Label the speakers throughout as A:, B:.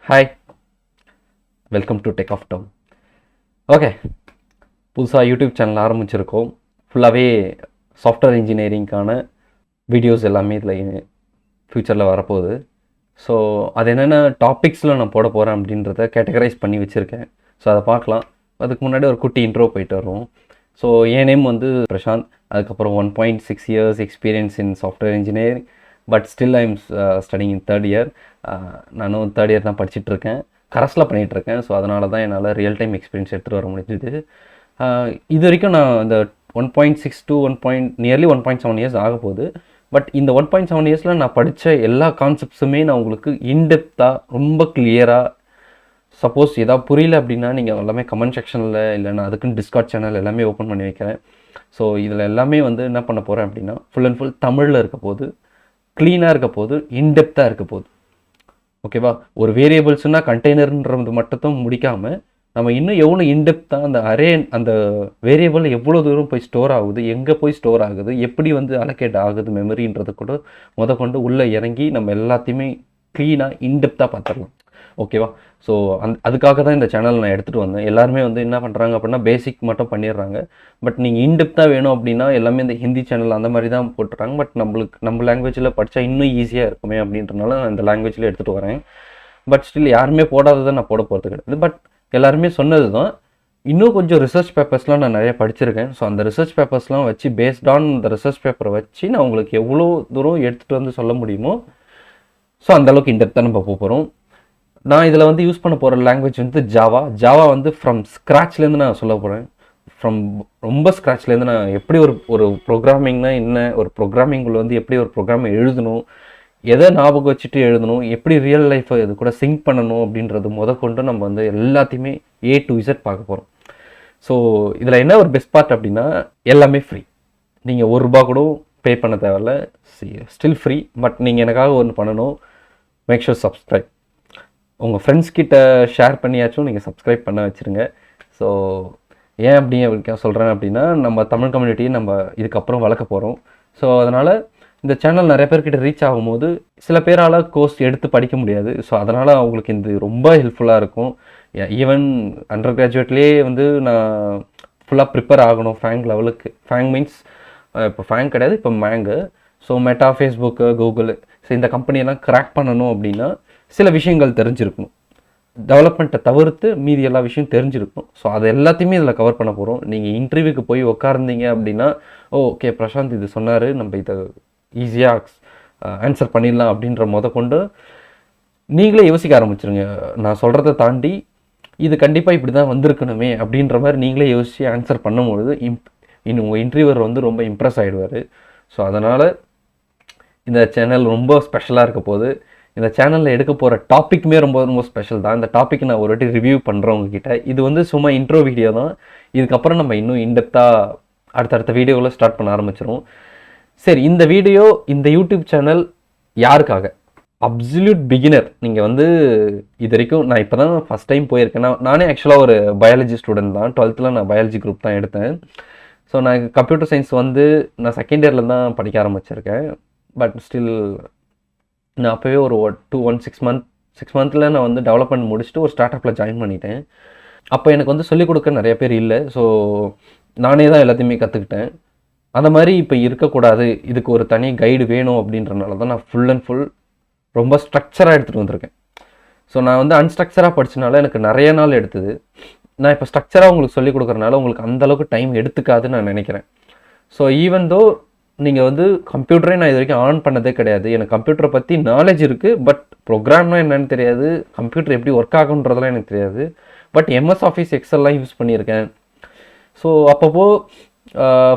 A: Hi, welcome to Tech of Town. Okay, புதுசாக YouTube channel ஆரம்பிச்சிருக்கோம். ஃபுல்லாகவே சாஃப்ட்வேர் இன்ஜினியரிங்க்கான வீடியோஸ் எல்லாமே இதில் ஃப்யூச்சரில் வரப்போகுது. ஸோ அது என்னென்ன டாபிக்ஸில் நான் போட போகிறேன் அப்படின்றத கேட்டகரைஸ் பண்ணி வச்சுருக்கேன். ஸோ அதை பார்க்கலாம். அதுக்கு முன்னாடி ஒரு குட்டி இன்ட்ரோ போயிட்டு வரோம். ஸோ என் நேம் வந்து பிரசாந்த். அதுக்கப்புறம் 1.6 years experience in software engineering. But still I am studying in third year. நானும் தேர்ட் இயர் தான் படிச்சுட்ருக்கேன், கரஸில் பண்ணிகிட்ருக்கேன். ஸோ அதனால தான் என்னால் ரியல் டைம் எக்ஸ்பீரியன்ஸ் எடுத்துகிட்டு வர முடிஞ்சுது. இது வரைக்கும் நான் இந்த 1.6 to நியர்லி 1.7 years ஆக போகுது. பட் இந்த 1.7 yearsல நான் படித்த எல்லா கான்செப்ட்ஸுமே நான் உங்களுக்கு இன்டெப்த்தாக ரொம்ப கிளியராக, சப்போஸ் ஏதாவது புரியல அப்படின்னா நீங்கள் எல்லாமே கமெண்ட் செக்ஷனில் இல்லைன்னா அதுக்குன்னு டிஸ்கார்ட் சேனல் எல்லாமே ஓப்பன் பண்ணி வைக்கிறேன். ஸோ இதில் எல்லாமே வந்து என்ன பண்ண போகிறேன் அப்படின்னா ஃபுல் அண்ட் ஃபுல் தமிழில் இருக்க போது, க்ளீனாக இருக்க போது, இன்டெப்த்தாக இருக்க போது. ஓகேவா? ஒரு வேரியபிள்ஸ்னால் கண்டெய்னர்ன்றது மட்டும் முடிக்காமல் நம்ம இன்னும் எவ்வளோ இன்டெப்த்தாக அந்த வேரியபிள் எவ்வளோ தூரம் போய் ஸ்டோர் ஆகுது, எங்கே போய் ஸ்டோர் ஆகுது, எப்படி வந்து அலோகேட் ஆகுது மெமரின்றது கூட கொண்டு உள்ளே இறங்கி நம்ம எல்லாத்தையுமே க்ளீனாக இன்டெப்த்தாக பார்த்துடலாம். ஓகேவா? ஸோ அதுக்காக தான் இந்த சேனல் நான் எடுத்துகிட்டு வந்தேன். எல்லாருமே வந்து என்ன பண்ணுறாங்க அப்படின்னா பேசிக் மட்டும் பண்ணிடுறாங்க. பட் நீங்கள் இன்டெப்த்தாக வேணும் அப்படின்னா எல்லாமே இந்த ஹிந்தி சேனல் அந்த மாதிரி தான் போட்டுறாங்க. பட் நம்ம லாங்குவேஜில் படித்தா இன்னும் ஈஸியாக இருக்குமே அப்படின்றனால நான் இந்த லாங்குவேஜில் எடுத்துகிட்டு வரேன். பட் ஸ்டில் யாருமே போடாததை நான் போட போகிறது கிடையாது. பட் எல்லாருமே சொன்னது தான். இன்னும் கொஞ்சம் ரிசர்ச் பேப்பர்ஸ்லாம் நான் நிறைய படிச்சிருக்கேன். ஸோ அந்த ரிசர்ச் பேப்பர்ஸ்லாம் வச்சு பேஸ்ட் ஆன் இந்த ரிசர்ச் பேப்பரை வச்சு நான் உங்களுக்கு எவ்வளோ தூரம் எடுத்துகிட்டு வந்து சொல்ல முடியுமோ ஸோ அந்தளவுக்கு இன்டெப்த்தாக நம்ம போகிறோம். நான் இதில் வந்து யூஸ் பண்ண போகிற லாங்குவேஜ் வந்து ஜாவா வந்து ஃப்ரம் ஸ்க்ராட்ச்லேருந்து நான் சொல்ல போகிறேன். ரொம்ப ஸ்க்ராட்ச்லேருந்து நான் எப்படி ஒரு ப்ரோக்ராமிங்னா என்ன, ஒரு ப்ரோக்ராமிங்குள்ள வந்து எப்படி ஒரு ப்ரோக்ராமை எழுதணும், எதை ஞாபகம் வச்சுட்டு எழுதணும், எப்படி ரியல் லைஃப்பை இது கூட சிங்க் பண்ணணும் அப்படின்றது கொண்டு நம்ம வந்து எல்லாத்தையுமே A to Z பார்க்க போகிறோம். ஸோ இதில் என்ன ஒரு பெஸ்ட் பார்ட் அப்படின்னா எல்லாமே ஃப்ரீ. நீங்கள் ₹1 கூட பே பண்ண தேவையில்ல, ஸ்டில் ஃப்ரீ. பட் நீங்கள் எனக்காக ஒன்று பண்ணணும், மேக் ஷூர் சப்ஸ்கிரைப். உங்கள் ஃப்ரெண்ட்ஸ் கிட்ட ஷேர் பண்ணியாச்சும் நீங்கள் சப்ஸ்கிரைப் பண்ண வச்சுருங்க. ஸோ ஏன் அப்படி சொல்கிறேன் அப்படின்னா நம்ம தமிழ் கம்யூனிட்டியை நம்ம இதுக்கப்புறம் வளர்க்க போகிறோம். ஸோ அதனால் இந்த சேனல் நிறைய பேர்கிட்ட ரீச் ஆகும்போது சில பேரால் கோர்ஸ் எடுத்து படிக்க முடியாது. ஸோ அதனால் அவங்களுக்கு இது ரொம்ப ஹெல்ப்ஃபுல்லாக இருக்கும். ஈவன் அண்டர் கிராஜுவேட்லேயே வந்து நான் ஃபுல்லாக ப்ரிப்பேர் ஆகணும் ஃபேங்க் லெவலுக்கு. ஃபேங்க் மீன்ஸ் இப்போ ஃபேங்க் கிடையாது, இப்போ MAANG. So Meta, Facebook, Google, so இந்த கம்பெனியெல்லாம் கிராக் பண்ணணும் அப்படின்னா சில விஷயங்கள் தெரிஞ்சிருக்கணும். டெவலப்மெண்ட்டை தவிர்த்து மீதி எல்லா விஷயம் தெரிஞ்சிருக்கணும். ஸோ அது எல்லாத்தையுமே இதில் கவர் பண்ண போகிறோம். நீங்கள் இன்டர்வியூக்கு போய் உட்கார்ந்தீங்க அப்படின்னா ஓகே பிரசாந்த் இது சொன்னார், நம்ம இதை ஈஸியாக ஆன்சர் பண்ணிடலாம் அப்படின்ற கொண்டு நீங்களே யோசிக்க ஆரம்பிச்சிருங்க. நான் சொல்கிறத தாண்டி இது கண்டிப்பாக இப்படி தான் வந்திருக்கணுமே அப்படின்ற மாதிரி நீங்களே யோசித்து ஆன்சர் பண்ணும்பொழுது இன்னும் உங்கள் இன்டர்வியூவர் வந்து ரொம்ப இம்ப்ரெஸ் ஆகிடுவார். ஸோ அதனால் இந்த சேனல் ரொம்ப ஸ்பெஷலாக இருக்க போது. இந்த சேனலில் எடுக்க போகிற டாப்பிக்குமே ரொம்ப ஸ்பெஷல் தான். இந்த டாபிக் நான் ஒரு வாட்டி ரிவ்யூ பண்ணுறேன் உங்ககிட்ட. இது வந்து சும்மா இன்ட்ரோ வீடியோ தான். இதுக்கப்புறம் நம்ம இன்னும் இன்டெப்த்தாக அடுத்தடுத்த வீடியோவில் ஸ்டார்ட் பண்ண ஆரம்பிச்சிடும். சரி, இந்த வீடியோ, இந்த யூடியூப் சேனல் யாருக்காக? Absolute beginner. நீங்கள் வந்து இது வரைக்கும் நான் இப்போ தான் ஃபஸ்ட் டைம் போயிருக்கேன். நானே ஆக்சுவலாக ஒரு பயாலஜி ஸ்டூடெண்ட் தான். 12th நான் பயாலஜி குரூப் தான் எடுத்தேன். ஸோ நான் கம்ப்யூட்டர் சயின்ஸ் வந்து நான் செகண்ட் இயரில் தான் படிக்க ஆரம்பிச்சிருக்கேன். பட் ஸ்டில் நான் அப்போவே ஒரு 6 மந்த்தில் நான் வந்து டெவலப்மெண்ட் முடிச்சுட்டு ஒரு ஸ்டார்ட் அப்பில் ஜாயின் பண்ணிட்டேன். அப்போ எனக்கு வந்து சொல்லிக் கொடுக்க நிறைய பேர் இல்லை. ஸோ நானே தான் எல்லாத்தையுமே கற்றுக்கிட்டேன். அந்த மாதிரி இப்போ இருக்கக்கூடாது, இதுக்கு ஒரு தனி கைடு வேணும் அப்படின்றனால தான் நான் ஃபுல் அண்ட் ஃபுல் ரொம்ப ஸ்ட்ரக்சராக எடுத்துகிட்டு வந்திருக்கேன். ஸோ நான் வந்து அன்ஸ்ட்ரக்சராக படித்தனால எனக்கு நிறைய நாள் எடுத்தது. நான் இப்போ ஸ்ட்ரக்சராக உங்களுக்கு சொல்லிக் கொடுக்குறனால உங்களுக்கு அந்தளவுக்கு டைம் எடுத்துக்காதுன்னு நான் நினைக்கிறேன். ஸோ ஈவன் தோ நீங்கள் வந்து கம்ப்யூட்டரே நான் இது வரைக்கும் ஆன் பண்ணதே கிடையாது. எனக்கு கம்ப்யூட்டரை பற்றி நாலேஜ் இருக்குது. பட் ப்ரோக்ராம்னா என்னென்னு தெரியாது, கம்ப்யூட்டர் எப்படி ஒர்க் ஆகுன்றதெல்லாம் எனக்கு தெரியாது. பட் MS ஆஃபீஸ், எக்ஸல்லாம் யூஸ் பண்ணியிருக்கேன். ஸோ அப்பப்போ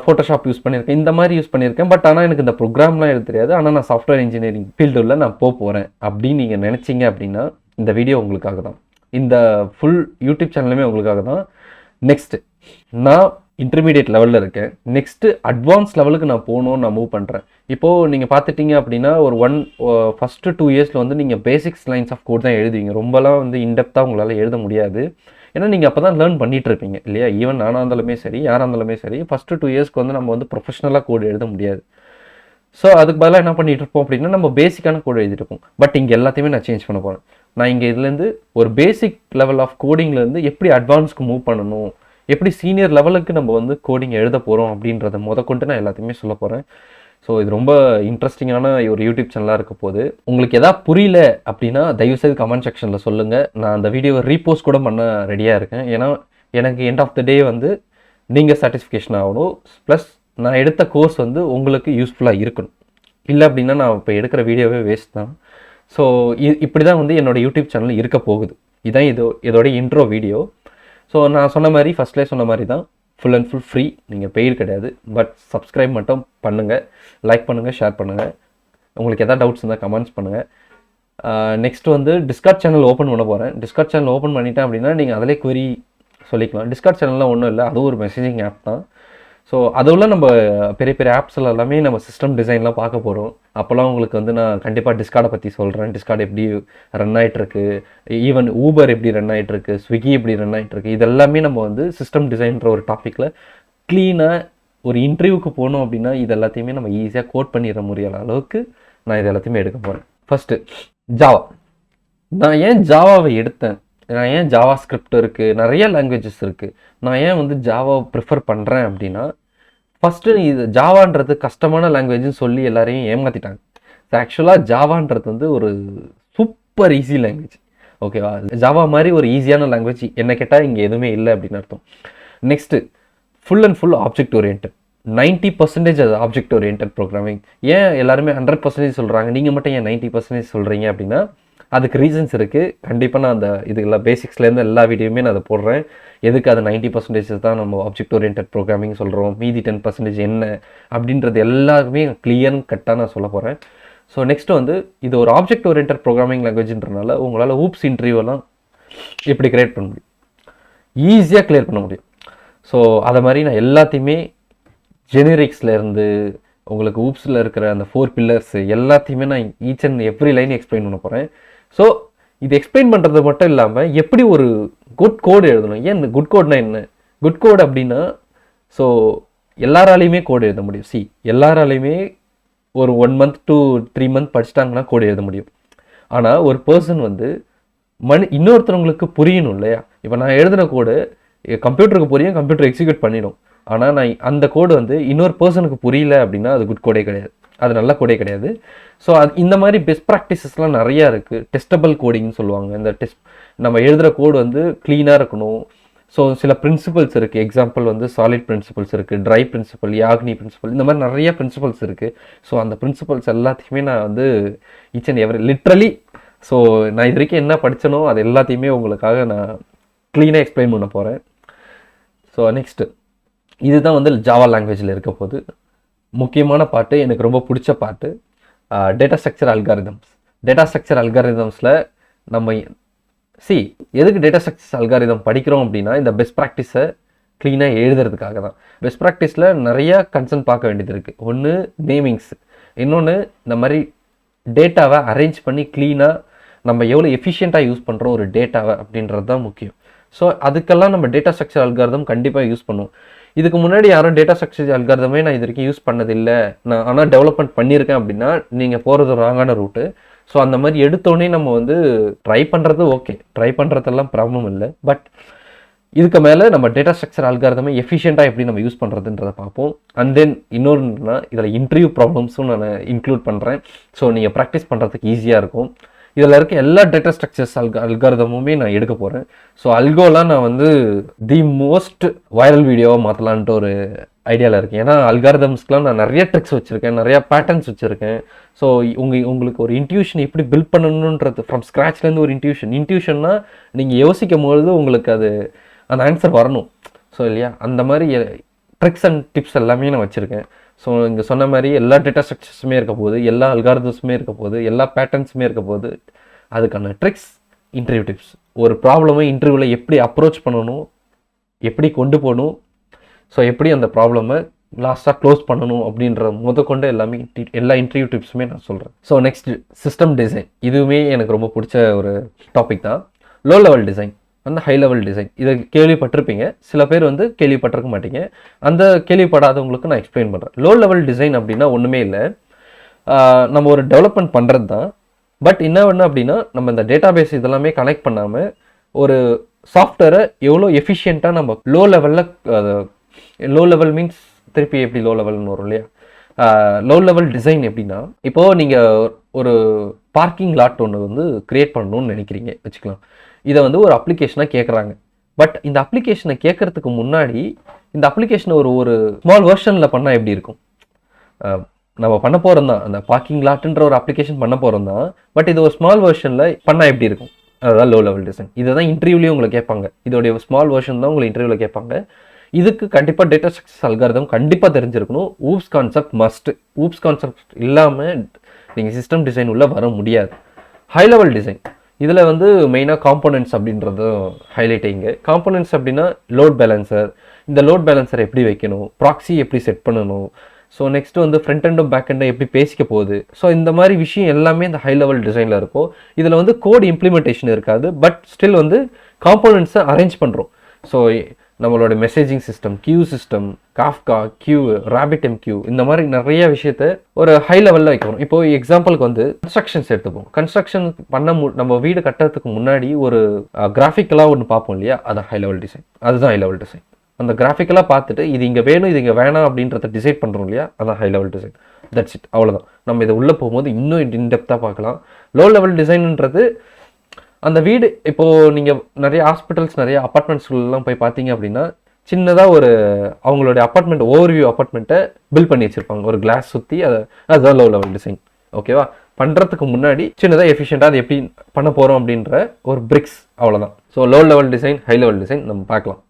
A: ஃபோட்டோஷாப் யூஸ் பண்ணியிருக்கேன், இந்த மாதிரி யூஸ் பண்ணியிருக்கேன். பட் ஆனால் எனக்கு இந்த ப்ரோக்ராம்லாம் எனக்கு தெரியாது. ஆனால் நான் சாஃப்ட்வேர் இன்ஜினியரிங் ஃபீல்டில் நான் போகிறேன் அப்படின்னு நீங்கள் நினச்சிங்க அப்படின்னா இந்த வீடியோ உங்களுக்காக தான். இந்த ஃபுல் யூடியூப் சேனலுமே உங்களுக்காக தான். நெக்ஸ்ட்டு நான் இன்டர்மீடியட் லெவலில் இருக்கேன். நெக்ஸ்ட்டு அட்வான்ஸ் லெவலுக்கு நான் போகணுன்னு நான் மூவ் பண்ணுறேன். இப்போது நீங்கள் பார்த்துட்டிங்க அப்படின்னா ஒரு ஃபஸ்ட்டு 2 yearsல வந்து நீங்கள் பேசிக்ஸ் லைன்ஸ் ஆஃப் கோட் தான் எழுதுவீங்க. ரொம்பலாம் வந்து இன்டெப்த்தாக உங்களால் எழுத முடியாது. ஏன்னா நீங்கள் அப்போ தான் லேர்ன் பண்ணிகிட்டு இருப்பீங்க இல்லையா? ஈவன் நானாக இருந்தாலுமே சரி, யாராக இருந்தாலுமே சரி, ஃபஸ்ட்டு 2 yearsக்கு வந்து நம்ம வந்து ப்ரொஃபஷனலாக கோட் எழுத முடியாது. ஸோ அதுக்கு பதிலாக என்ன பண்ணிகிட்டு இருப்போம் அப்படின்னா நம்ம பேசிக்கான கோட் எழுதிட்டு இருப்போம். பட் இங்கே எல்லாத்தையுமே நான் சேஞ்ச் பண்ண போகிறேன். நான் இங்கே இதுலேருந்து ஒரு பேசிக் லெவல் ஆஃப் கோடிங்லேருந்து எப்படி அட்வான்ஸ்க்கு மூவ் பண்ணணும், எப்படி சீனியர் லெவலுக்கு நம்ம வந்து கோடிங் எழுத போகிறோம் அப்படின்றத கொண்டு நான் எல்லாத்தையுமே சொல்ல போகிறேன். ஸோ இது ரொம்ப இன்ட்ரெஸ்டிங்கான ஒரு யூடியூப் சேனலாக இருக்க போது. உங்களுக்கு எதாவது புரியல அப்படின்னா தயவுசெய்து கமெண்ட் செக்ஷனில் சொல்லுங்கள். நான் அந்த வீடியோவை ரீபோஸ்ட் கூட பண்ண ரெடியாக இருக்கேன். ஏன்னா எனக்கு எண்ட் ஆஃப் த டே வந்து நீங்கள் சாட்டிஸ்ஃபிகேஷன் ஆகணும், ப்ளஸ் நான் எடுத்த கோர்ஸ் வந்து உங்களுக்கு யூஸ்ஃபுல்லாக இருக்கணும். இல்லை அப்படின்னா நான் இப்போ எடுக்கிற வீடியோவே வேஸ்ட் தான். ஸோ இப்படி தான் வந்து என்னோடய யூடியூப் சேனல் இருக்க போகுது. இதுதான் இதோடைய இன்ட்ரோ வீடியோ. ஸோ நான் சொன்ன மாதிரி ஃபஸ்ட்லேயே சொன்ன மாதிரி தான், ஃபுல் அண்ட் ஃபுல் ஃப்ரீ, நீங்கள் பெய்டு கிடையாது. பட் சப்ஸ்கிரைப் மட்டும் பண்ணுங்கள், லைக் பண்ணுங்கள், ஷேர் பண்ணுங்கள். உங்களுக்கு எதாவது டவுட்ஸ் இருந்தால் கமெண்ட்ஸ் பண்ணுங்கள். நெக்ஸ்ட் வந்து டிஸ்கார்ட் சேனல் ஓப்பன் பண்ண போகிறேன். டிஸ்கார்ட் சேனல் ஓப்பன் பண்ணிட்டேன் அப்படின்னா நீங்கள் அதிலே query சொல்லிக்கலாம். டிஸ்கார்ட் சேனல்லாம் ஒன்றும் இல்லை, அதுவும் ஒரு மெசேஜிங் ஆப் தான். ஸோ அதுவும் நம்ம பெரிய பெரிய ஆப்ஸில் எல்லாமே நம்ம சிஸ்டம் டிசைன்லாம் பார்க்க போகிறோம். அப்போல்லாம் உங்களுக்கு வந்து நான் கண்டிப்பாக டிஸ்கார்டை பற்றி சொல்கிறேன். டிஸ்கார்ட் எப்படி ரன் ஆகிட்டுருக்கு, ஈவன் ஊபர் எப்படி ரன் ஆகிட்டுருக்கு, ஸ்விக்கி எப்படி ரன் ஆகிட்டுருக்கு, இதெல்லாமே நம்ம வந்து சிஸ்டம் டிசைன்ற ஒரு டாப்பிக்கில் க்ளீனாக ஒரு இன்டர்வியூக்கு போகணும் அப்படின்னா இது எல்லாத்தையுமே நம்ம ஈஸியாக கோட் பண்ணிட முடியாத அளவுக்கு நான் இது எல்லாத்தையுமே எடுக்க போகிறேன். First Java. நான் ஏன் ஜாவாவை எடுத்தேன், நான் ஏன் ஜாவா ஸ்கிரிப்ட் இருக்குது, நிறைய லாங்குவேஜஸ் இருக்குது, நான் ஏன் வந்து ஜாவாவை ப்ரிஃபர் பண்ணுறேன் அப்படின்னா, ஃபஸ்ட்டு இது ஜாவான்றது கஷ்டமான லாங்குவேஜ்னு சொல்லி எல்லாரையும் ஏமாற்றிட்டாங்க. ஆக்சுவலாக ஜாவான்றது வந்து ஒரு சூப்பர் ஈஸி லாங்குவேஜ். ஓகேவா? ஜாவா மாதிரி ஒரு ஈஸியான லாங்குவேஜ் என்ன கேட்டால் இங்கே எதுவுமே இல்லை அப்படின்னு அர்த்தம். Next full and full object orient. 90% அது ஆப்ஜெக்ட் ஓரியன்ட் ப்ரோக்ராமிங். ஏன் எல்லாருமே 100% சொல்கிறாங்க, நீங்கள் மட்டும் ஏன் 90% சொல்கிறீங்க அப்படின்னா அதுக்கு ரீசன்ஸ் இருக்குது. கண்டிப்பாக நான் அந்த இதுக்கெல்லாம் பேசிக்ஸ்லேருந்து எல்லா வீடியோவுமே நான் அதை போடுறேன். எதுக்கு அது 90% தான் நம்ம ஆப்ஜெக்ட் ஓரியன்ட் ப்ரோக்ராமிங் சொல்கிறோம், மீதி 10% என்ன அப்படின்றது எல்லாருமே கிளியர் கட்டாக நான் சொல்ல போகிறேன். ஸோ நெக்ஸ்ட்டு வந்து இது ஒரு ஆப்ஜெக்ட் ஓரியன்ட் ப்ரோக்ராமிங் லாங்குவேஜ்ன்றனால உங்களால் ஊப்ஸ் இன்டர்வியூலாம் இப்படி கிரியேட் பண்ண முடியும், ஈஸியாக கிளியர் பண்ண முடியும். ஸோ அதை மாதிரி நான் எல்லாத்தையுமே ஜெனரிக்ஸ்லேருந்து உங்களுக்கு ஊப்ஸில் இருக்கிற அந்த 4 பில்லர்ஸ் எல்லாத்தையுமே நான் each and every line explain பண்ண போகிறேன். ஸோ இது எக்ஸ்பிளைன் பண்ணுறது மட்டும் இல்லாமல் எப்படி ஒரு குட் கோடு எழுதணும். ஏன் குட் கோட்னா என்ன, குட் கோட் அப்படின்னா ஸோ எல்லாராலையுமே கோடு எழுத முடியும். எல்லாராலையுமே ஒரு 1 month to 3 month படிச்சிட்டாங்கன்னா கோடு எழுத முடியும். ஆனால் ஒரு பர்சன் வந்து இன்னொருத்தவங்களுக்கு புரியணும் இல்லையா? இப்போ நான் எழுதின கோடு கம்ப்யூட்டருக்கு புரியும், கம்ப்யூட்டர் எக்ஸிக்யூட் பண்ணிடும். ஆனால் நான் அந்த கோடு வந்து இன்னொரு பர்சனுக்கு புரியல அப்படின்னா அது குட் கோடே கிடையாது, அது நல்ல கோடே கிடையாது. ஸோ இந்த மாதிரி பெஸ்ட் ப்ராக்டிசஸ்லாம் நிறையா இருக்குது. டெஸ்டபிள் கோடிங்னு சொல்லுவாங்க. இந்த நம்ம எழுதுகிற கோடு வந்து க்ளீனாக இருக்கணும். ஸோ சில பிரின்சிபல்ஸ் இருக்குது. எக்ஸாம்பிள் வந்து சாலிட் பிரின்சிபல்ஸ் இருக்குது, ட்ரை பிரின்சிபல், யாக்னி பிரின்சிபல், இந்த மாதிரி நிறைய பிரின்சிபல்ஸ் இருக்குது. ஸோ அந்த பிரின்சிபல்ஸ் எல்லாத்தையுமே நான் வந்து each and every literally so நான் இது வரைக்கும் என்ன படித்தனோ அது எல்லாத்தையுமே உங்களுக்காக நான் க்ளீனாக எக்ஸ்பிளைன் பண்ண போகிறேன். ஸோ நெக்ஸ்ட்டு இதுதான் வந்து ஜாவா லாங்குவேஜில் இருக்க போது முக்கியமான பாட்டு, எனக்கு ரொம்ப பிடிச்ச பாட்டு, data structure algorithms. Data structure அல்காரிதம்ஸில் நம்ம எதுக்கு டேட்டா ஸ்ட்ரக்சர் அல்காரிதம் படிக்கிறோம் அப்படின்னா இந்த பெஸ்ட் ப்ராக்டிஸை க்ளீனாக எழுதுறதுக்காக தான். பெஸ்ட் ப்ராக்டிஸில் நிறையா கன்சர்ன் பார்க்க வேண்டியது இருக்குது. ஒன்று நேமிங்ஸ், இன்னொன்று இந்த மாதிரி டேட்டாவை அரேஞ்ச் பண்ணி க்ளீனாக நம்ம எவ்வளோ எஃபிஷியண்ட்டாக யூஸ் பண்ணுறோம் ஒரு டேட்டாவை அப்படின்றது தான் முக்கியம். ஸோ அதுக்கெல்லாம் நம்ம டேட்டா ஸ்ட்ரக்சர் அல்காரிதம் கண்டிப்பாக யூஸ் பண்ணுவோம். இதுக்கு முன்னாடி யாரும் டேட்டா ஸ்ட்ரக்சர் அல்காரிதமே நான் இது வரைக்கும் யூஸ் பண்ணதில்லை, நான் ஆனால் டெவலப்மெண்ட் பண்ணியிருக்கேன் அப்படின்னா நீங்கள் போகிறது ராங்கான ரூட்டு. ஸோ அந்த மாதிரி எடுத்தோடனே நம்ம வந்து ட்ரை பண்ணுறது ஓகே, ட்ரை பண்ணுறதெல்லாம் ப்ராப்ளம் இல்லை. பட் இதுக்கு மேலே நம்ம டேட்டா ஸ்ட்ரக்சர் அல்காரிதமே எஃபிஷியண்ட்டாக எப்படி நம்ம யூஸ் பண்ணுறதுன்றதை பார்ப்போம். அண்ட் தென் இன்னொன்றுனா இதில் இன்டர்வியூ ப்ராப்ளம்ஸும் நான் இன்க்ளூட் பண்ணுறேன். ஸோ நீங்கள் ப்ராக்டிஸ் பண்ணுறதுக்கு ஈஸியாக இருக்கும். இதில் இருக்க எல்லா டேட்டா ஸ்ட்ரக்சர்ஸ் அல்காரிதமுமே நான் எடுக்க போகிறேன். ஸோ அல்கோலாம் நான் வந்து தி மோஸ்ட் வைரல் வீடியோவாக மாற்றலான்ட்டு ஒரு ஐடியாவில் இருக்கேன். ஏன்னா அல்காரிதம்ஸ்க்குலாம் நான் நிறைய ட்ரிக்ஸ் வச்சுருக்கேன், நிறையா பேட்டர்ன்ஸ் வச்சுருக்கேன். ஸோ உங்களுக்கு ஒரு இன்ட்யூஷன் எப்படி பில்ட் பண்ணணுன்றது ஃப்ரம் ஸ்க்ராட்ச்லேருந்து ஒரு இன்ட்யூஷன்னா நீங்கள் யோசிக்கும் பொழுது உங்களுக்கு அந்த ஆன்சர் வரணும். ஸோ இல்லையா, அந்த மாதிரி ட்ரிக்ஸ் அண்ட் டிப்ஸ் எல்லாமே நான் வச்சுருக்கேன். ஸோ இங்கே சொன்ன மாதிரி எல்லா டேட்டா ஸ்ட்ரக்சர்ஸுமே இருக்க போது, எல்லா அல்காரிதம்ஸுமே இருக்க போது, எல்லா பேட்டர்ன்ஸுமே இருக்க போது, அதுக்கான ட்ரிக்ஸ், இன்டர்வியூ டிப்ஸ், ஒரு ப்ராப்ளமை இன்டர்வியூவில் எப்படி அப்ரோச் பண்ணணும், எப்படி கொண்டு போகணும், ஸோ எப்படி அந்த ப்ராப்ளமை லாஸ்ட்டாக க்ளோஸ் பண்ணணும் அப்படின்ற கொண்டு எல்லா இன்டர்வியூ டிப்ஸுமே நான் சொல்கிறேன். So next system design. இதுவுமே எனக்கு ரொம்ப பிடிச்ச ஒரு டாபிக் தான். லோ லெவல் டிசைன் அந்த ஹை லெவல் டிசைன், இதை கேள்விப்பட்டிருப்பீங்க, சில பேர் வந்து கேள்விப்பட்டிருக்க மாட்டீங்க. அந்த கேள்விப்படாதவங்களுக்கு நான் எக்ஸ்பிளைன் பண்ணுறேன். லோ லெவல் டிசைன் அப்படின்னா ஒன்றுமே இல்லை, நம்ம ஒரு டெவலப்மெண்ட் பண்ணுறது தான். பட் என்ன வேணும் அப்படின்னா நம்ம இந்த டேட்டா பேஸ் இதெல்லாமே கனெக்ட் பண்ணாமல் ஒரு சாஃப்ட்வேரை எவ்வளோ எஃபிஷியண்ட்டாக நம்ம லோ லெவல் மீன்ஸ் திருப்பி எப்படி லோ லெவல்னு வரும் இல்லையா, லோ லெவல் டிசைன் எப்படின்னா, இப்போது நீங்கள் ஒரு பார்க்கிங் லாட் ஒன்று வந்து க்ரியேட் பண்ணணும்னு நினைக்கிறீங்க வச்சுக்கலாம். இதை வந்து ஒரு அப்ளிகேஷனாக கேட்குறாங்க. பட் இந்த அப்ளிகேஷனை கேட்குறதுக்கு முன்னாடி இந்த அப்ளிகேஷனை ஒரு ஸ்மால் வெர்ஷனில் பண்ணால் எப்படி இருக்கும்? நம்ம பண்ண போகிறோம் தான், அந்த பார்க்கிங் லாட்டுன்ற ஒரு அப்ளிகேஷன் பண்ண போகிறோம் தான். பட் இது ஒரு ஸ்மால் வெர்ஷனில் பண்ணால் எப்படி இருக்கும்? அதுதான் லோ லெவல் டிசைன். இதை தான் இன்டர்வியூலேயும் உங்களை கேட்பாங்க. இதோடைய ஸ்மால் வெர்ஷன் தான் உங்களை இன்டர்வியூவில் கேட்பாங்க. இதுக்கு கண்டிப்பாக டேட்டா ஸ்ட்ரக்சர்ஸ் அல்காரிதம் கண்டிப்பாக தெரிஞ்சிருக்கணும். Oops concept must. Oops concept இல்லாமல் நீங்கள் சிஸ்டம் டிசைன் உள்ளே வர முடியாது. ஹை லெவல் டிசைன் இதில் வந்து மெயினாக காம்போனன்ட்ஸ் அப்படின்றதும் ஹைலைட்டிங்கு. காம்போனன்ட்ஸ் அப்படின்னா லோட் பேலன்சர், இந்த லோட் பேலன்சர் எப்படி வைக்கணும், ப்ராக்ஸி எப்படி செட் பண்ணணும், ஸோ நெக்ஸ்ட் வந்து ஃப்ரண்ட் அண்டும் பேக் அண்டும் எப்படி பேசிக்க போகுது. ஸோ இந்த மாதிரி விஷயம் எல்லாமே இந்த ஹை லெவல் டிசைனில் இருக்கும். இதில் வந்து கோட் இம்ப்ளிமெண்டேஷன் இருக்காது. பட் ஸ்டில் வந்து காம்போனன்ட்ஸை அரேஞ்ச் பண்ணுறோம். ஸோ நம்மளோட messaging system, queue system, Kafka, queue, RabbitMQ, இந்த மாதிரி நிறைய விஷயத்த ஒரு ஹை லெவலில் வைக்கணும். இப்போ எக்ஸாம்பிளுக்கு வந்து கன்ஸ்ட்ரக்ஷன்ஸ் எடுத்துப்போம். கன்ஸ்ட்ரக்ஷன் நம்ம வீடு கட்டுறதுக்கு முன்னாடி ஒரு கிராஃபிக்கலாக ஒன்று பார்ப்போம் இல்லையா, அது ஹை லெவல் டிசைன். அதுதான் ஹை லெவல் டிசைன். அந்த கிராஃபிக்கலாக பார்த்துட்டு இது இங்கே வேணும் இது இங்கே வேணாம் அப்படின்றத டிசைட் பண்ணுறோம் இல்லையா, அதான் high level design. That's it, அவ்வளோதான். நம்ம இதை உள்ளே போகும்போது இன்னும் இன்டெப்த்தாக பார்க்கலாம். லோ லெவல் டிசைன்ன்றது அந்த வீடு, இப்போது நீங்கள் நிறைய ஹாஸ்பிட்டல்ஸ், நிறைய அப்பார்ட்மெண்ட்ஸ்லாம் போய் பார்த்தீங்க அப்படின்னா சின்னதாக ஒரு அவங்களுடைய அப்பார்ட்மெண்ட் ஓவர்வியூ அப்பார்ட்மெண்ட்டை பில்ட் பண்ணி வச்சுருப்பாங்க, ஒரு கிளாஸ் சுற்றி. அதுதான் லோ லெவல் டிசைன். ஓகேவா? பண்ணுறதுக்கு முன்னாடி சின்னதாக எஃபிஷியண்ட்டாக அது எப்படி பண்ண போகிறோம் அப்படின்ற ஒரு பிரிக்ஸ், அவ்வளோதான். So low level design, high level design நம்ம பார்க்கலாம்.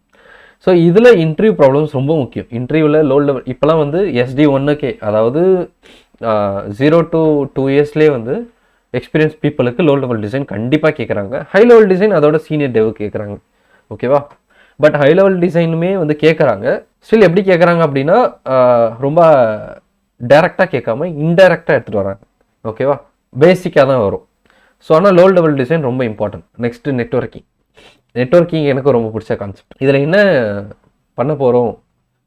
A: ஸோ இதில் இன்டர்வியூ ப்ராப்ளம்ஸ் ரொம்ப முக்கியம். இன்டர்வியூவில் லோ லெவல் இப்போலாம் வந்து SD1K, அதாவது 0 to 2 yearsலேயே வந்து எக்ஸ்பீரியன்ஸ் பீப்புளுக்கு லோ லெவல் டிசைன் கண்டிப்பாக கேட்குறாங்க. ஹை லெவல் டிசைன் அதோட சீனியர் டெவ் கேட்குறாங்க. ஓகேவா? பட் ஹை லெவல் டிசைனுமே வந்து கேட்குறாங்க. ஸ்டில் எப்படி கேட்குறாங்க அப்படின்னா ரொம்ப டைரெக்டாக கேட்காம இன்டைரக்டாக எடுத்துகிட்டு வராங்க. ஓகேவா? பேசிக்காக தான் வரும். ஸோ ஆனால் லோ லெவல் டிசைன் ரொம்ப இம்பார்ட்டன்ட். நெக்ஸ்ட்டு நெட்வொர்க்கிங் எனக்கு ரொம்ப பிடிச்ச கான்செப்ட். இதில் என்ன பண்ண போகிறோம்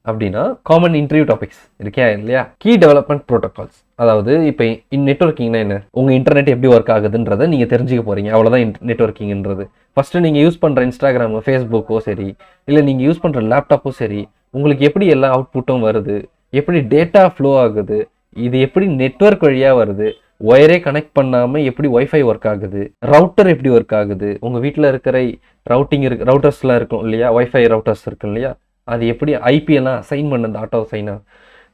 A: அப்படின்னா காமன் இன்டர்வியூ டாபிக்ஸ் இருக்கே இல்லையா, கீ டெவலப்மெண்ட் ப்ரோட்டோகால்ஸ். அதாவது இப்போ நெட்வொர்க்கிங்னா என்ன, உங்கள் இன்டர்நெட் எப்படி ஒர்க் ஆகுதுன்றதை நீங்கள் தெரிஞ்சுக்க போகிறீங்க, அவ்வளோதான் நெட்வொர்க்கிங்ன்றது. ஃபஸ்ட்டு நீங்கள் யூஸ் பண்ணுற இன்ஸ்டாகிராமோ ஃபேஸ்புக்கோ சரி, இல்லை நீங்கள் யூஸ் பண்ணுற லேப்டாப்போ சரி, உங்களுக்கு எப்படி எல்லா அவுட்புட்டும் வருது, எப்படி டேட்டா ஃப்ளோ ஆகுது, இது எப்படி நெட்வொர்க் வழியாக வருது, ஒயரே கனெக்ட் பண்ணாமல் எப்படி ஒய்ஃபை ஒர்க் ஆகுது, ரவுட்டர் எப்படி ஒர்க் ஆகுது, உங்கள் வீட்டில் இருக்கிற ரவுட்டர்ஸ்லாம் இருக்கும் இல்லையா, ஒய்ஃபை ரவுட்டர்ஸ் இருக்கும் இல்லையா, அது எப்படி IP எல்லாம் அசைன் பண்ணது ஆட்டோ சைனாக.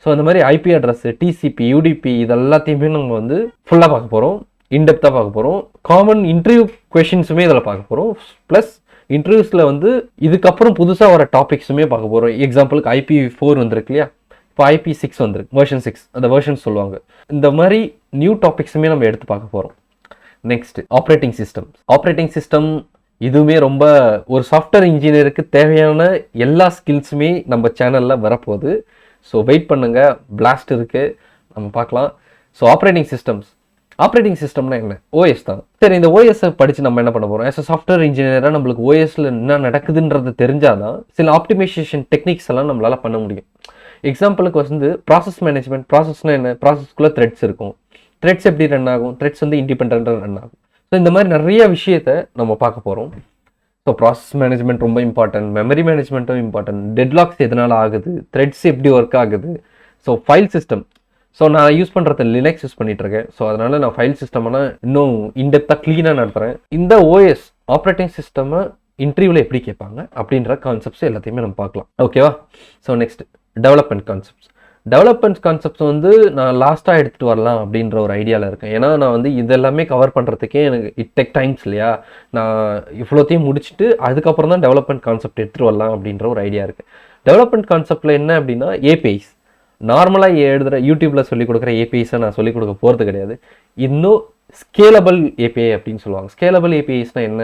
A: ஸோ அந்த மாதிரி IP அட்ரஸ், TCP, UDP இது எல்லாத்தையுமே நம்ம வந்து ஃபுல்லாக பார்க்க போகிறோம், இன்டெப்த்தாக பார்க்க போகிறோம். காமன் இன்டர்வியூ கொஷின்ஸுமே இதில் பார்க்க போகிறோம். ப்ளஸ் இன்டர்வியூஸில் வந்து இதுக்கப்புறம் புதுசாக வர டாபிக்ஸுமே பார்க்க போகிறோம். எக்ஸாம்பிளுக்கு IP4 வந்திருக்கு இல்லையா, இப்போ IP6 வந்திருக்கு, வெர்ஷன் 6, அந்த வெர்ஷன் சொல்லுவாங்க. இந்த மாதிரி நியூ டாபிக்ஸுமே நம்ம எடுத்து பார்க்க போகிறோம். நெக்ஸ்ட் ஆப்ரேட்டிங் சிஸ்டம் இதுவுமே ரொம்ப ஒரு சாஃப்ட்வேர் இன்ஜினியருக்கு தேவையான எல்லா ஸ்கில்ஸுமே நம்ம சேனலில் வரப்போகுது. ஸோ வெயிட் பண்ணுங்கள், பிளாஸ்ட் இருக்குது, நம்ம பார்க்கலாம். ஸோ ஆப்ரேட்டிங் சிஸ்டம்னா என்ன? OS தான். சரி, இந்த OS படித்து நம்ம என்ன பண்ண போகிறோம்? ஆஸ் அ சாஃப்ட்வேர் இன்ஜினியராக நம்மளுக்கு OSல என்ன நடக்குதுன்றது தெரிஞ்சாதான் சில ஆப்டிமைசேஷன் டெக்னிக்ஸ் எல்லாம் நம்மளால் பண்ண முடியும். எக்ஸாம்பிளுக்கு வந்து ப்ராசஸ் மேனேஜ்மெண்ட். ப்ராசஸ்னால் என்ன? ப்ராசஸ்க்குள்ளே த்ரெட்ஸ் இருக்கும். த்ரெட்ஸ் எப்படி ரன் ஆகும்? த்ரெட்ஸ் வந்து இண்டிபெண்டாக ரன் ஆகும். ஸோ இந்த மாதிரி நிறைய விஷயத்தை நம்ம பார்க்க போகிறோம். ஸோ ப்ராசஸ் மேனேஜ்மெண்ட் ரொம்ப இம்பார்ட்டன்ட், மெமரி மேனேஜ்மெண்ட்டும் இம்பார்ட்டன்ட், டெட்லாக்ஸ் எதனால் ஆகுது, த்ரெட்ஸ் எப்படி ஒர்க் ஆகுது, ஸோ ஃபைல் சிஸ்டம். ஸோ நான் யூஸ் பண்ணுறது லினக்ஸ் யூஸ் பண்ணிகிட்ருக்கேன். ஸோ அதனால் நான் ஃபைல் சிஸ்டம்னா இன்னும் இன்டெப்த்தாக க்ளீனாக நடத்துகிறேன். இந்த OS ஆப்ரேட்டிங் சிஸ்டமை இன்டர்வியூவில் எப்படி கேட்பாங்க அப்படின்ற கான்செப்ட்ஸ் எல்லாத்தையுமே நம்ம பார்க்கலாம். ஓகேவா? ஸோ நெக்ஸ்ட் டெவலப்மெண்ட் கான்செப்ட்ஸ் வந்து நான் லாஸ்ட்டாக எடுத்துகிட்டு வரலாம் அப்படின்ற ஒரு ஐடியாவில் இருக்கேன். ஏன்னா நான் வந்து இதெல்லாமே கவர் பண்ணுறதுக்கே எனக்கு டெக் டைம்ஸ் இல்லையா, நான் இவ்வளோத்தையும் முடிச்சுட்டு அதுக்கப்புறம் தான் டெவலப்மெண்ட் கான்செப்ட் எடுத்துகிட்டு வரலாம் அப்படின்ற ஒரு ஐடியா இருக்குது. டெவலப்மெண்ட் கான்செப்டில் என்ன அப்படின்னா APIs. நார்மலாக எழுதுகிற யூடியூப்பில் சொல்லிக் கொடுக்குற APIஸை நான் சொல்லிக் கொடுக்க போகிறது கிடையாது. இன்னும் ஸ்கேலபிள் API அப்படின்னு சொல்லுவாங்க. ஸ்கேலபிள் APIஸ்னால் என்ன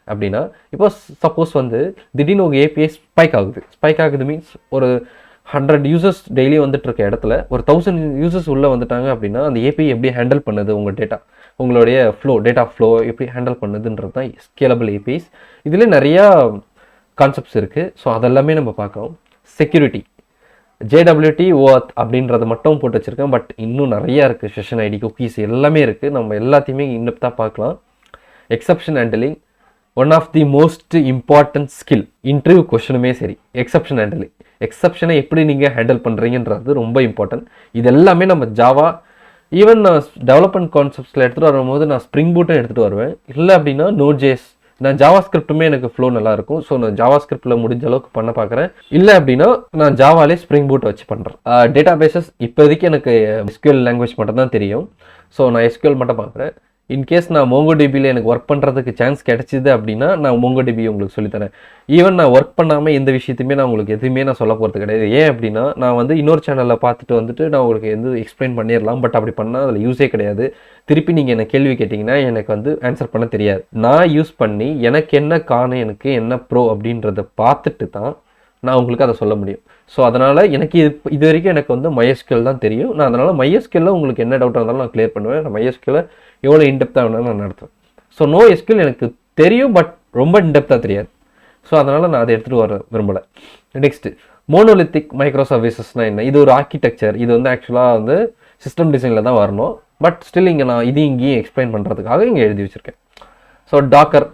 A: அப்படின்னா, இப்போ சப்போஸ் வந்து திடீர்னு உங்கள் API ஸ்பைக் ஆகுது மீன்ஸ் ஒரு 100 யூசர்ஸ் டெய்லி வந்துட்டு இருக்க இடத்துல ஒரு 1000 யூசர்ஸ் உள்ளே வந்துட்டாங்க அப்படின்னா அந்த API எப்படி ஹேண்டில் பண்ணுது, உங்களுடைய டேட்டா ஃப்ளோ எப்படி ஹேண்டில் பண்ணுதுன்றது தான் ஸ்கேலபிள் APIs. இதில் நிறையா கான்செப்ட்ஸ் இருக்குது. ஸோ அதெல்லாமே நம்ம பார்க்குறோம். செக்யூரிட்டி JWT OAuth அப்படின்றத மட்டும் போட்டு வச்சுருக்கேன். பட் இன்னும் நிறையா இருக்குது. செஷன் ஐடி, குக்கீஸ் எல்லாமே இருக்குது. நம்ம எல்லாத்தையுமே இன்னும் பார்க்கலாம். Exception handling one of the most important skill. Interview கொஷனுமே சரி, எக்ஸப்ஷன் ஹேண்டலிங், எக்ஸப்ஷனை எப்படி நீங்கள் ஹேண்டில் பண்ணுறீங்கன்றது ரொம்ப இம்பார்ட்டன்ட். இது எல்லாமே நம்ம ஜாவா, ஈவன் நான் டெவலப்மெண்ட் கான்செப்ட்ஸில் எடுத்துகிட்டு வரும்போது நான் ஸ்ப்ரிங் பூட்டும் எடுத்துகிட்டு வருவேன். இல்லை அப்படின்னா Node.js, நான் ஜாவா ஸ்கிரிப்ட்டுமே எனக்கு ஃப்ளோ நல்லாயிருக்கும். ஸோ நான் ஜாவா ஸ்கிரிப்டில் முடிஞ்ச அளவுக்கு பண்ண பார்க்குறேன். இல்லை அப்படின்னா நான் ஜாவாலே ஸ்ப்ரிங் பூட் வச்சு பண்ணுறேன். டேட்டா பேசஸ் இப்போதைக்கு எனக்கு SQL லாங்குவேஜ் மட்டும் தான் தெரியும். ஸோ நான் SQL மட்டும் பார்க்குறேன். இன்கேஸ் நான் MongoDBயில் எனக்கு ஒர்க் பண்ணுறதுக்கு சான்ஸ் கிடைச்சிது அப்படின்னா நான் MongoDB உங்களுக்கு சொல்லித்தரேன். ஈவன் நான் ஒர்க் பண்ணாமல் எந்த விஷயத்தையுமே நான் உங்களுக்கு எதுவுமே நான் சொல்ல போகிறது கிடையாது. ஏன் அப்படின்னா நான் வந்து இன்னொரு சேனலில் பார்த்துட்டு நான் உங்களுக்கு எக்ஸ்பிளைன் பண்ணிடலாம். பட் அப்படி பண்ணால் அதில் யூஸே கிடையாது. திருப்பி நீங்கள் என்ன கேள்வி கேட்டிங்கன்னா எனக்கு வந்து ஆன்சர் பண்ண தெரியாது. நான் யூஸ் பண்ணி எனக்கு என்ன எனக்கு என்ன ப்ரோ அப்படின்றத பார்த்துட்டு தான் நான் உங்களுக்கு அதை சொல்ல முடியும். ஸோ அதனால் எனக்கு இது வரைக்கும் எனக்கு வந்து MySQL தான் தெரியும். நான் அதனால் MySQL உங்களுக்கு என்ன டவுட்டாக இருந்தாலும் நான் கிளியர் பண்ணுவேன். நான் MySQL எவ்வளோ இன்டெப்த்தாக வேணாலும் நான் நடத்துவேன். ஸோ NoSQL எனக்கு தெரியும், பட் ரொம்ப இன்டெப்த்தாக தெரியாது. ஸோ அதனால் நான் அதை எடுத்துகிட்டு வர விரும்பலை. நெக்ஸ்ட்டு மோனோலித்திக் மைக்ரோ சர்வீசஸ்னால் என்ன? இது ஒரு ஆர்கிடெக்சர். இது வந்து ஆக்சுவலாக வந்து சிஸ்டம் டிசைனில் தான் வரணும். பட் ஸ்டில் இங்கே நான் இங்கேயும் எக்ஸ்பிளைன் பண்ணுறதுக்காக இங்கே எழுதி வச்சுருக்கேன். ஸோ டாக்கர்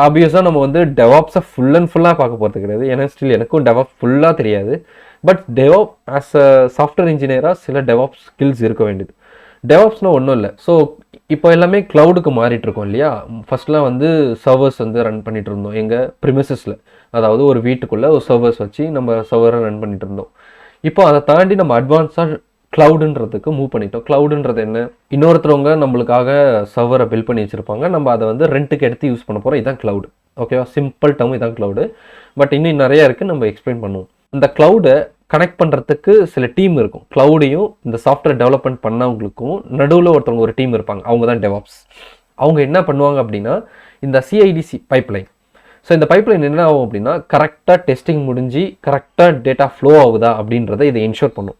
A: ஆப்வியஸாக நம்ம வந்து டெவாப்ஸை ஃபுல் அண்ட் ஃபுல்லாக பார்க்க போகிறது கிடையாது. ஏன்னா ஸ்டில் எனக்கும் டெவாப் ஃபுல்லாக தெரியாது. பட் டெவாப் ஆஸ் அ சாஃப்ட்வேர் இன்ஜினியராக சில டெவாப் ஸ்கில்ஸ் இருக்க வேண்டியது. டெவாப்ஸ்னால் ஒன்றும் இல்லை. ஸோ இப்போ எல்லாமே க்ளவுடுக்கு மாறிட்டு இருக்கோம் இல்லையா? ஃபர்ஸ்ட்லாம் வந்து சர்வர்ஸ் வந்து ரன் பண்ணிட்டு இருந்தோம் எங்கள் ப்ரிமிசஸில். அதாவது ஒரு வீட்டுக்குள்ளே ஒரு சர்வர்ஸ் வச்சு நம்ம சர்வரை ரன் பண்ணிட்டு இருந்தோம். இப்போ அதை தாண்டி நம்ம அட்வான்ஸாக க்ளவுடுன்றதுக்கு மூவ் பண்ணிட்டோம். க்ளவுடுன்றது என்ன? இன்னொருத்தவங்க நம்மளுக்காக சர்வரை பில்ட் பண்ணி வச்சுருப்பாங்க. நம்ம அதை வந்து ரெண்ட்டுக்கு எடுத்து யூஸ் பண்ண போகிறோம். இதுதான் க்ளவுடு. ஓகேவா? சிம்பிள் டேர்ம் இதான் க்ளவுடு. பட் இன்னும் நிறையா இருக்குது, நம்ம எக்ஸ்பிளைன் பண்ணுவோம். இந்த க்ளவுடை கனெக்ட் பண்ணுறதுக்கு சில டீம் இருக்கும். க்ளவுடையும் இந்த சாஃப்ட்வேர் டெவலப்மெண்ட் பண்ணவங்களுக்கும் நடுவில் ஒருத்தவங்க ஒரு டீம் இருப்பாங்க. அவங்க தான் டெவாப்ஸ். அவங்க என்ன பண்ணுவாங்க அப்படின்னா இந்த CIDC பைப்லைன். ஸோ இந்த பைப்லைன் என்ன ஆகும் அப்படின்னா கரெக்டாக டெஸ்டிங் முடிஞ்சு கரெக்டாக டேட்டா ஃப்ளோ ஆகுதா அப்படின்றத இதை என்ஷூர் பண்ணும்.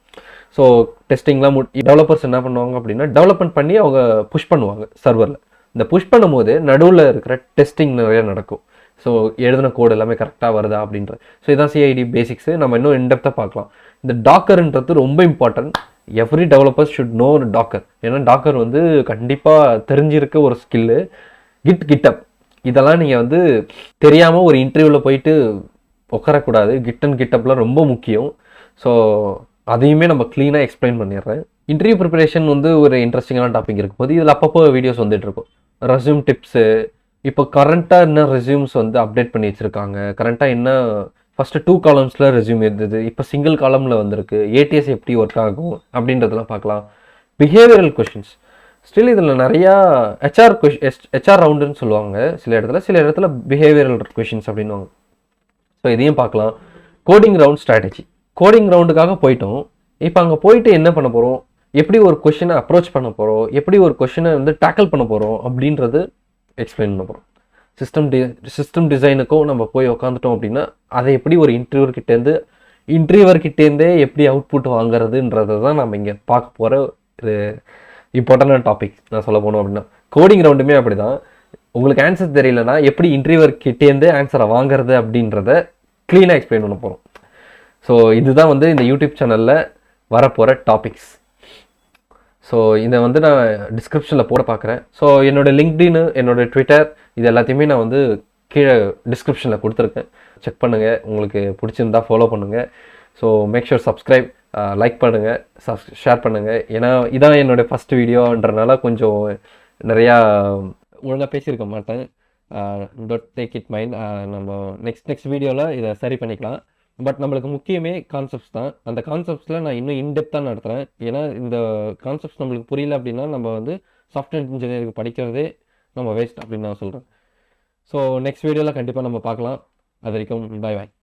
A: ஸோ டெஸ்டிங்லாம் டெவலப்பர்ஸ் என்ன பண்ணுவாங்க அப்படின்னா டெவலப்மெண்ட் பண்ணி அவங்க புஷ் பண்ணுவாங்க சர்வரில். இந்த புஷ் பண்ணும்போது நடுவில் இருக்கிற டெஸ்டிங் நிறையா நடக்கும். ஸோ எழுதின கோடு எல்லாமே கரெக்டாக வருதா அப்படின்றது. ஸோ இதான் CID பேசிக்ஸு. நம்ம இன்னும் இன்டெப்த்தாக பார்க்கலாம். இந்த டாக்கர்ன்றது ரொம்ப important. Every developers should know Docker. ஏன்னா டாக்கர் வந்து கண்டிப்பாக தெரிஞ்சிருக்க ஒரு ஸ்கில்லு. கிட்டப் இதெல்லாம் நீங்கள் வந்து தெரியாமல் ஒரு இன்டர்வியூவில் போயிட்டு உட்காரக்கூடாது. கிட்டப்லாம் ரொம்ப முக்கியம். ஸோ அதையுமே நம்ம க்ளீனாக எக்ஸ்பிளைன் பண்ணிடுறேன். இன்டர்வியூ ப்ரிப்பரேஷன் வந்து ஒரு இன்ட்ரெஸ்டிங்கான டாபிக் இருக்கும்போது இதில் அப்பப்போ வீடியோஸ் வந்துட்டு இருக்கும். ரெஸ்யூம் டிப்ஸு, இப்போ கரண்ட்டாக என்ன ரெஸ்யூம்ஸ் வந்து அப்டேட் பண்ணி வச்சுருக்காங்க, கரண்ட்டாக என்ன ஃபஸ்ட்டு 2 காலம்ஸில் ரெஸ்யூம் இருந்தது, இப்போ சிங்கிள் காலமில் வந்திருக்கு, ATS எப்படி ஒர்க் ஆகும் அப்படின்றதெல்லாம் பார்க்கலாம். பிஹேவியரல் கொஷின்ஸ் ஸ்டில் இதில் நிறையா HR ரவுண்டுன்னு சொல்லுவாங்க சில இடத்துல பிஹேவியரல் கொஷின்ஸ் அப்படின்வாங்க. ஸோ இதையும் பார்க்கலாம். Coding round strategy. கோடிங் ரவுண்டுக்காக போயிட்டோம். இப்போ அங்கே போயிட்டு என்ன பண்ண போகிறோம், எப்படி ஒரு கொஷினை அப்ரோச் பண்ண போகிறோம், எப்படி ஒரு கொஷினை வந்து டேக்கிள் பண்ண போகிறோம் அப்படின்றது எக்ஸ்பிளைன் பண்ண போகிறோம். சிஸ்டம் டிசைனுக்கும் நம்ம போய் உக்காந்துட்டோம் அப்படின்னா அதை எப்படி ஒரு இன்டர்வியூவர்கிட்டேருந்தே எப்படி அவுட்புட் வாங்குறதுன்றதை தான் நம்ம இங்கே பார்க்க போகிற ஒரு இம்பார்ட்டண்டான டாபிக். நான் சொல்ல போனோம் அப்படின்னா கோடிங் ரவுண்டுமே அப்படி தான். உங்களுக்கு ஆன்சர் தெரியலனா எப்படி இன்டர்வியூவர்கிட்டேருந்து ஆன்சரை வாங்குறது அப்படின்றத க்ளீனாக எக்ஸ்பிளைன் பண்ண போகிறோம். ஸோ இதுதான் வந்து இந்த யூடியூப் சேனலில் வரப்போகிற டாபிக்ஸ். ஸோ இதை வந்து நான் டிஸ்கிரிப்ஷனில் போட பார்க்குறேன். ஸோ என்னோடய லிங்க்டின், என்னோடய ட்விட்டர் இது எல்லாத்தையுமே நான் வந்து கீழே டிஸ்கிரிப்ஷனில் கொடுத்துருக்கேன். செக் பண்ணுங்கள். உங்களுக்கு பிடிச்சிருந்தா ஃபாலோ பண்ணுங்கள். So make sure subscribe, like பண்ணுங்கள், ஷேர் பண்ணுங்கள். ஏன்னா இதான் என்னோடய ஃபஸ்ட் வீடியோன்றனால கொஞ்சம் நிறையா ஒழுங்காக பேசியிருக்க மாட்டேன். Don't take it mind. நம்ம நெக்ஸ்ட் வீடியோவில் இதை சரி பண்ணிக்கலாம். பட் நம்மளுக்கு முக்கியமே கான்செப்ட்ஸ் தான். அந்த கான்செப்ட்ஸில் நான் இன்னும் இன்டெப்த்தாக நடத்துகிறேன். ஏன்னா இந்த கான்செப்ட்ஸ் நம்மளுக்கு புரியல அப்படின்னா நம்ம வந்து சாஃப்ட்வேர் இன்ஜினியரிங் படிக்கிறதே நம்ம வேஸ்ட் அப்படின்னு நான் சொல்கிறேன். ஸோ நெக்ஸ்ட் வீடியோவில் கண்டிப்பாக நம்ம பார்க்கலாம். அது வரைக்கும் பாய்.